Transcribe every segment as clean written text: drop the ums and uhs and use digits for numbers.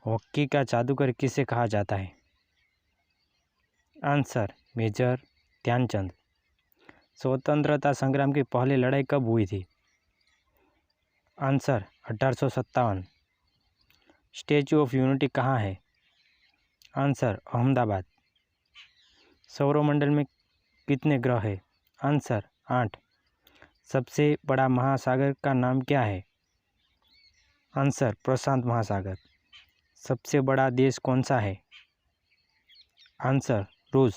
Hockey का जादूगर किसे कहा जाता है? Answer major Dhyan Chand. स्वतंत्रता संग्राम की पहली लड़ाई कब हुई थी? आंसर 1857। स्टैचू ऑफ यूनिटी कहाँ है? आंसर अहमदाबाद। सौरमंडल में कितने ग्रह हैं? आंसर 8। सबसे बड़ा महासागर का नाम क्या है? आंसर प्रशांत महासागर। सबसे बड़ा देश कौन सा है? आंसर रूस।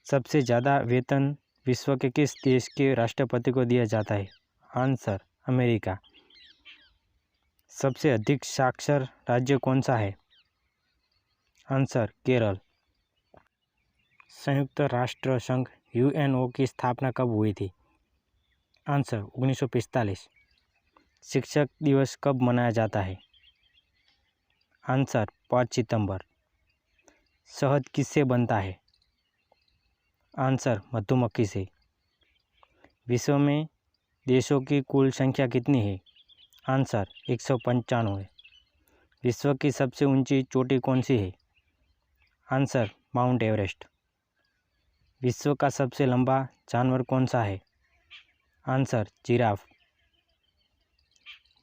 सबसे ज़्यादा वेतन विश्व के किस देश के राष्ट्रपति को दिया जाता है? Answer America. सबसे अधिक साक्षर राज्य कौन सा है? आंसर केरल। संयुक्त राष्ट्र संघ यूएनओ की स्थापना कब हुई थी? आंसर 1945। शिक्षक दिवस कब मनाया जाता है? आंसर 5 सितंबर। शहद किससे बनता है? आंसर मधुमक्खी से। विश्व में देशों की कुल संख्या कितनी है? आंसर 195। विश्व की सबसे ऊंची चोटी कौन सी है? Answer mount Everest. विश्व का सबसे लंबा जानवर कौन सा है? Answer giraffe.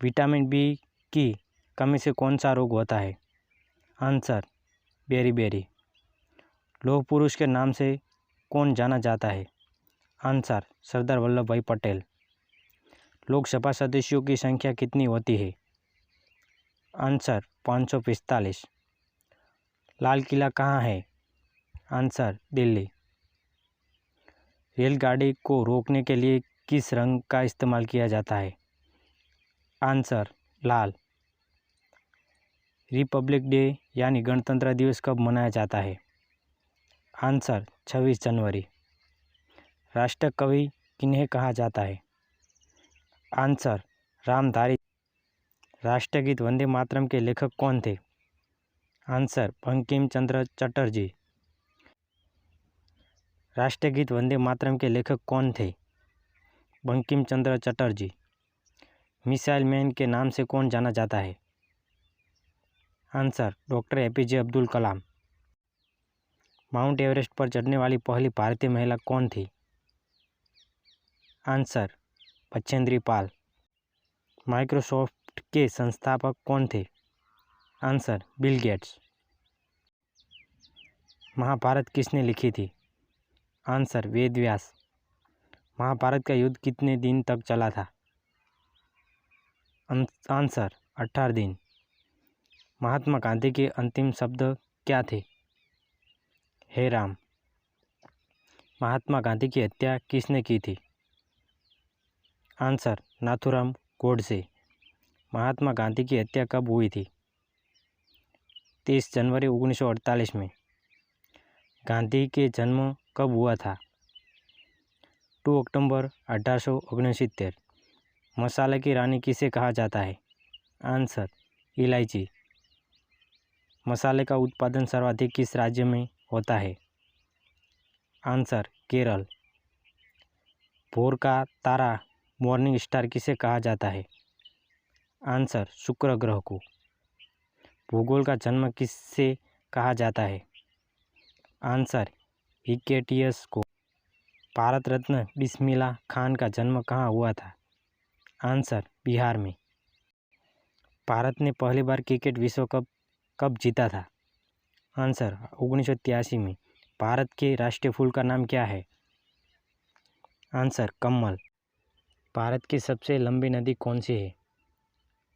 विटामिन बी की कमी से कौन सा रोग होता है? आंसर बेरी। लौह पुरुष के नाम से कौन जाना जाता है? आंसर सरदार वल्लभ भाई पटेल। लोकसभा सदस्यों की संख्या कितनी होती है? आंसर 545। लाल किला कहाँ है? आंसर दिल्ली। रेलगाड़ी को रोकने के लिए किस रंग का इस्तेमाल किया जाता है? आंसर लाल। रिपब्लिक डे यानी गणतंत्र दिवस कब मनाया जाता है? आंसर 26 जनवरी। राष्ट्र कवि किन्हें कहा जाता है? आंसर रामधारी। राष्ट्रगीत वंदे मातरम के लेखक कौन थे? आंसर बंकिम चंद्र चटर्जी। राष्ट्रगीत वंदे मातरम के लेखक कौन थे? बंकिम चंद्र चटर्जी। मिसाइल मैन के नाम से कौन जाना जाता है? Answer doctor APJ Abdul Kalam. Mount Everest पर चढ़ने वाली पहली भारतीय महिला कौन थी? आंसर बचेंद्री पाल। माइक्रोसॉफ्ट के संस्थापक कौन थे? Answer Bill Gates. महाभारत किसने लिखी थी? आंसर वेद व्यास। महाभारत का युद्ध कितने दिन तक चला था? आंसर 18 दिन। महात्मा गांधी के अंतिम शब्द क्या थे? हे राम। महात्मा गांधी की हत्या किसने की थी? आंसर नाथूराम गोडसे। महात्मा गांधी की हत्या कब हुई थी? 30 जनवरी 1948 में। गांधी के जन्म कब हुआ था? 2 अक्टूबर 1869। मसाले की रानी किसे कहा जाता है? आंसर इलायची। मसाले का उत्पादन सर्वाधिक किस राज्य में होता है? आंसर केरल। भोर का तारा मॉर्निंग स्टार किसे कहा जाता है? आंसर शुक्र ग्रह को। भूगोल का जन्म किससे कहा जाता है? आंसर हिकेटियस को। भारत रत्न बिस्मिल्लाह खान का जन्म कहाँ हुआ था? आंसर बिहार में। भारत ने पहली बार क्रिकेट विश्व कप कब जीता था? आंसर 1983 में। भारत के राष्ट्रीय फूल का नाम क्या है? आंसर कमल। भारत की सबसे लंबी नदी कौन सी है?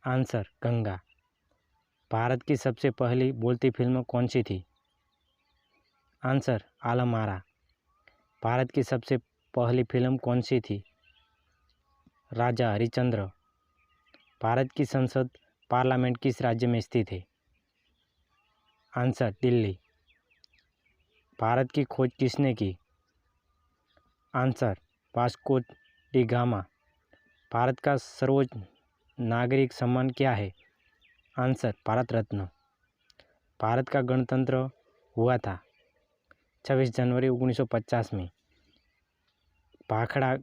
आंसर गंगा। भारत की सबसे पहली बोलती फिल्म कौन सी थी? आंसर आलम आरा। भारत की सबसे पहली फिल्म कौन सी थी? राजा हरिश्चंद्र। भारत की संसद पार्लियामेंट किस राज्य में स्थित है? आंसर दिल्ली। भारत की खोज किसने की? Answer Vasco D gamma. Bharat का सर्वोच्च नागरिक सम्मान क्या है? आंसर भारत रत्न। भारत का गणतंत्र हुआ था 26 जनवरी 1950 में। भाखड़ा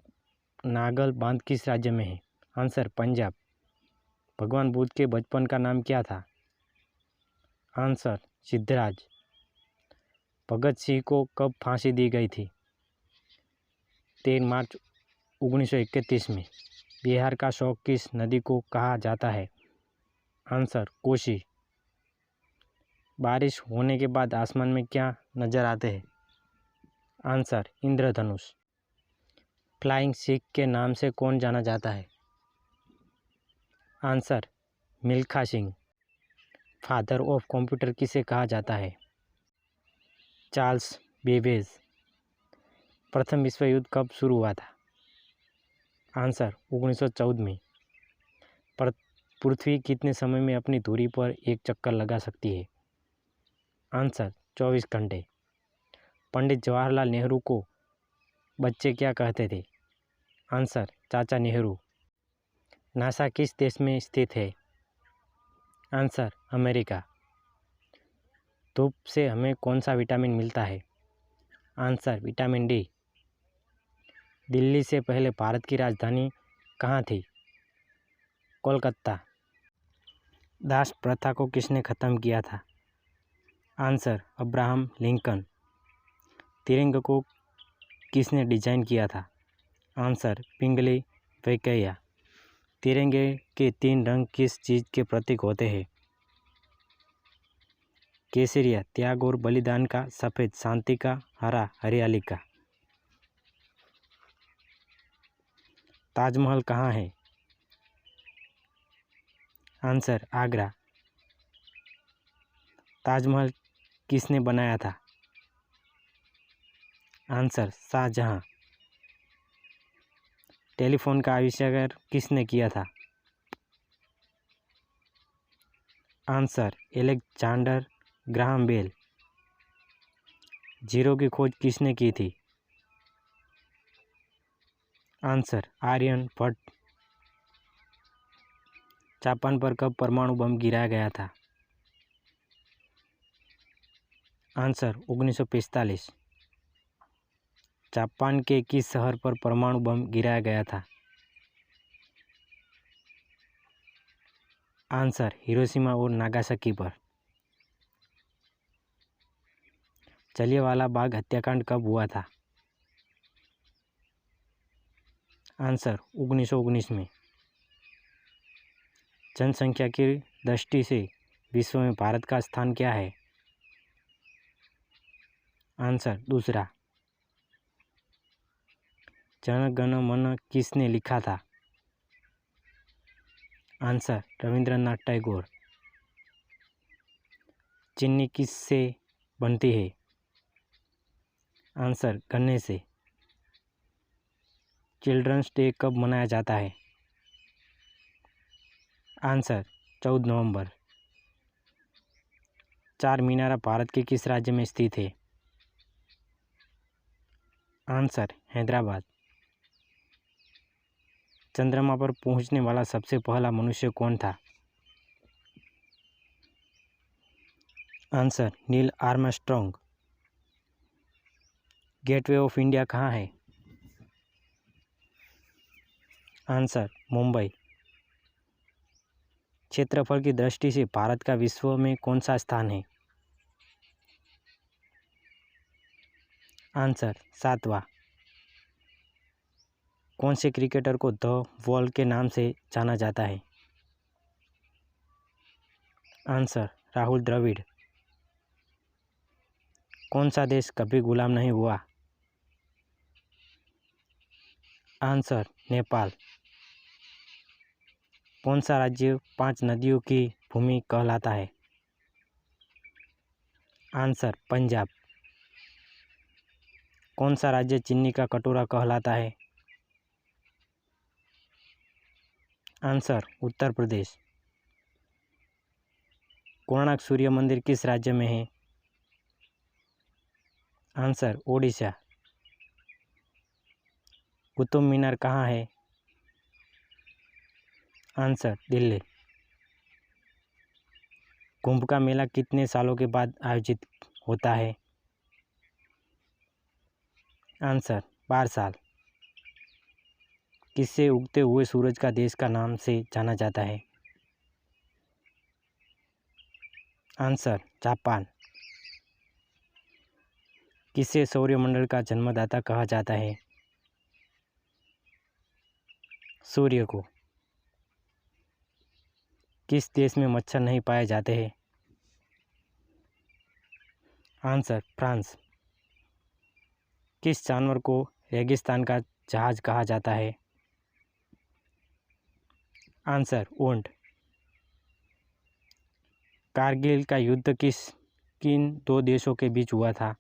नागल बांध किस राज्य में है? आंसर पंजाब। भगवान बुद्ध के बचपन का नाम क्या था? आंसर सिद्धराज। भगत सिंह को कब फांसी दी गई थी? 13 मार्च 1931 में। बिहार का शौक किस नदी को कहा जाता है? आंसर कोसी। बारिश होने के बाद आसमान में क्या नजर आते हैं? आंसर इंद्रधनुष। फ्लाइंग सिख के नाम से कौन जाना जाता है? Answer Milkha Singh. Father of computer किसे कहा जाता है? Charles Babbage. प्रथम विश्व युद्ध कब शुरू हुआ था? आंसर 1914 में। पृथ्वी कितने समय में अपनी धुरी पर एक चक्कर लगा सकती है? आंसर 24 घंटे। पंडित जवाहरलाल नेहरू को बच्चे क्या कहते थे? आंसर चाचा नेहरू। नासा किस देश में स्थित है? Answer America. धूप से हमें कौन सा विटामिन मिलता है? Answer vitamin D. दिल्ली से पहले भारत की राजधानी कहाँ थी? कोलकाता। दास प्रथा को किसने ख़त्म किया था? Answer Abraham Lincoln. तिरंगे को किसने डिजाइन किया था? आंसर पिंगली वेंकैया। तिरंगे के 3 रंग किस चीज़ के प्रतीक होते हैं? केसरिया त्याग और बलिदान का, सफ़ेद शांति का, हरा हरियाली का। ताजमहल कहाँ है? आंसर आगरा। ताजमहल किसने बनाया था? आंसर शाहजहां। टेलीफोन का आविष्कार किसने किया था? Answer Alexander Graham Bell. Zero की खोज किसने की थी? आंसर आर्यन भट्ट। जापान पर कब परमाणु बम गिराया गया था? आंसर 1945। जापान के किस शहर पर परमाणु बम गिराया गया था? आंसर हिरोशिमा और नागासाकी पर। जलियांवाला बाग हत्याकांड कब हुआ था? आंसर 1919 में। जनसंख्या की दृष्टि से विश्व में भारत का स्थान क्या है? आंसर दूसरा। जन गण मन किसने लिखा था? आंसर रविंद्रनाथ टैगोर। चीनी किससे बनती है? आंसर गन्ने से। चिल्ड्रंस डे कब मनाया जाता है? आंसर 14 नवंबर। चार मीनार भारत के किस राज्य में स्थित है? आंसर हैदराबाद। चंद्रमा पर पहुंचने वाला सबसे पहला मनुष्य कौन था? Answer Neil Armstrong. Gateway of India कहाँ है? आंसर मुंबई। क्षेत्रफल की दृष्टि से भारत का विश्व में कौन सा स्थान है? आंसर 7वां। कौन से क्रिकेटर को द वॉल के नाम से जाना जाता है? आंसर राहुल द्रविड़। कौन सा देश कभी गुलाम नहीं हुआ? आंसर नेपाल। कौन सा राज्य 5 नदियों की भूमि कहलाता है? आंसर पंजाब। कौन सा राज्य चीनी का कटोरा कहलाता है? आंसर उत्तर प्रदेश। कोणार्क सूर्य मंदिर किस राज्य में है? आंसर ओडिशा। कुतुब मीनार कहाँ है? आंसर दिल्ली। कुंभ का मेला कितने सालों के बाद आयोजित होता है? आंसर 12 साल। किससे उगते हुए सूरज का देश का नाम से जाना जाता है? Answer Japan. किसे सौरमंडल का जन्मदाता कहा जाता है? सूर्य को। किस देश में मच्छर नहीं पाए जाते हैं? Answer France. किस जानवर को रेगिस्तान का जहाज कहा जाता है? आंसर ऊंट। कारगिल का युद्ध किन दो देशों के बीच हुआ था?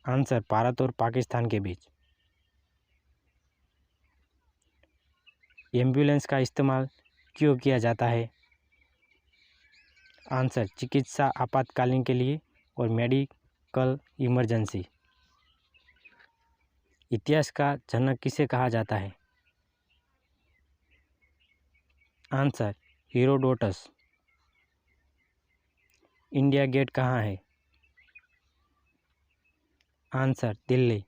आंसर भारत और पाकिस्तान के बीच। एम्बुलेंस का इस्तेमाल क्यों किया जाता है? आंसर चिकित्सा आपातकालीन के लिए और मेडिकल इमरजेंसी। इतिहास का जनक किसे कहा जाता है? Answer Herodotus. इंडिया गेट कहाँ है? आंसर दिल्ली।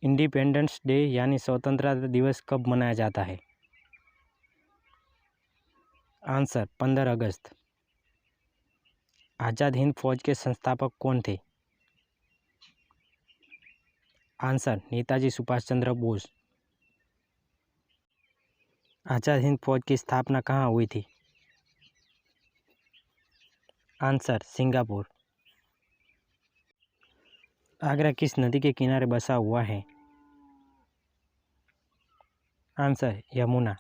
इंडिपेंडेंस डे यानी स्वतंत्रता दिवस कब मनाया जाता है? आंसर 15 अगस्त। आज़ाद हिंद फौज के संस्थापक कौन थे? आंसर नेताजी सुभाष चंद्र बोस। आज़ाद हिंद फौज की स्थापना कहाँ हुई थी? Answer Singapore. आगरा किस नदी के किनारे बसा हुआ है? आंसर यमुना।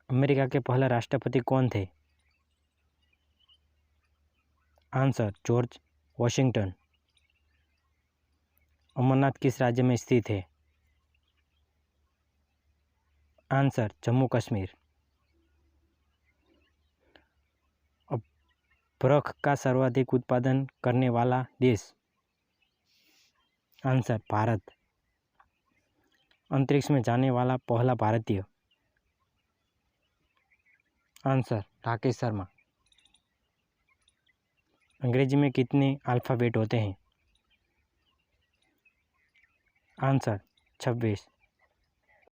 अमेरिका के पहले राष्ट्रपति कौन थे? Answer George Washington. अमरनाथ किस राज्य में स्थित है? आंसर जम्मू कश्मीर। बर्फ का सर्वाधिक उत्पादन करने वाला देश? आंसर भारत। अंतरिक्ष में जाने वाला पहला भारतीय? आंसर राकेश शर्मा। अंग्रेजी में कितने अल्फ़ाबेट होते हैं? आंसर 26।